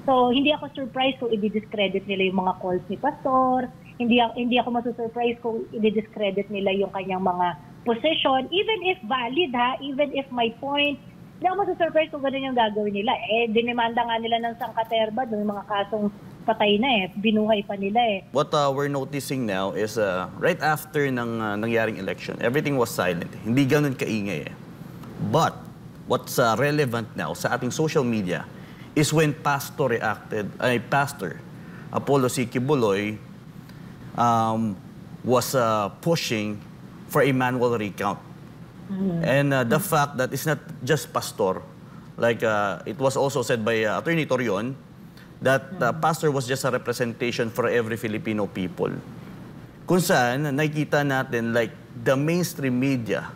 So, hindi ako surprised kung i-discredit nila yung mga calls ni Pastor. Hindi ako masusurprise kung i-discredit nila yung kanyang mga position. Even if valid ha, even if my point, hindi ako masusurprise kung gano'n yung gagawin nila. Dinemanda nga nila ng sangkaterba, yung mga kasong patay na binuhay pa nila What we're noticing now is right after ng nangyaring election, everything was silent. Hindi ganun kaingay But what's relevant now sa ating social media is when Pastor Apollo C. Quiboloy was pushing for a manual recount. And the fact that it's not just Pastor, like it was also said by Attorney Torion, that Pastor was just a representation for every Filipino people. Kung saan, nakikita natin like the mainstream media,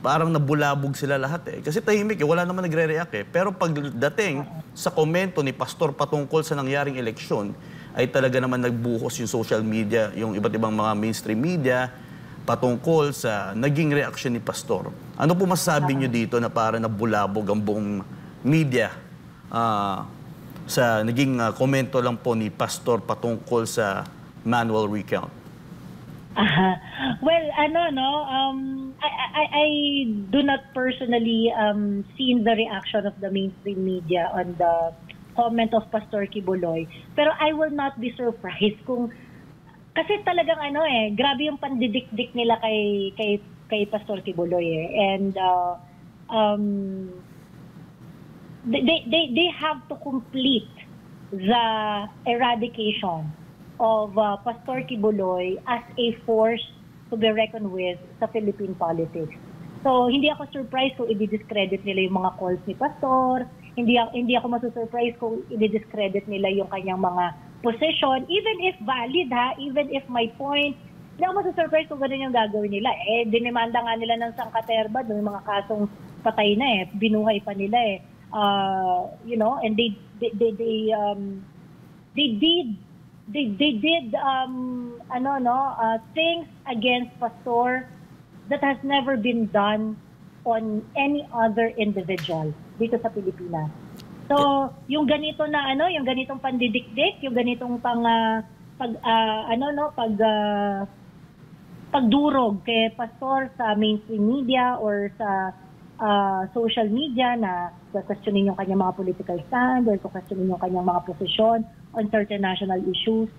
parang nabulabog sila lahat Kasi tahimik wala naman nagre-react Pero pagdating sa komento ni Pastor patungkol sa nangyaring eleksyon, ay talaga naman nagbuhos yung social media, yung iba't ibang mga mainstream media, patungkol sa naging reaksyon ni Pastor. Ano po masasabi nyo dito na parang nabulabog ang buong media sa naging komento lang po ni Pastor patungkol sa manual recount? Well, I do not personally see the reaction of the mainstream media on the comment of Pastor Quiboloy. Pero I will not be surprised kung kasi talagang grabe yung pandidikdik nila kay Pastor Quiboloy And they have to complete the eradication of Pastor Quiboloy as a force to be reckoned with sa Philippine politics. So, hindi ako surprised kung i-discredit nila yung mga calls ni Pastor. Hindi ako masusurprise kung i-discredit nila yung kanyang mga position. Even if valid ha, even if my point, hindi ako masusurprise kung gano'n yung gagawin nila. Dinemanda nga nila ng sangkaterba, yung mga kasong patay na binuhay pa nila and they did things against Pastor that has never been done on any other individual dito sa Pilipinas. So, yung ganito na yung ganitong pandidikdik, yung ganitong pagdurog kay Pastor sa mainstream media or sa social media na questionin yung kanyang mga political stand or questionin yung kanyang mga posisyon on certain national issues,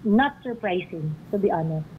not surprising, to be honest.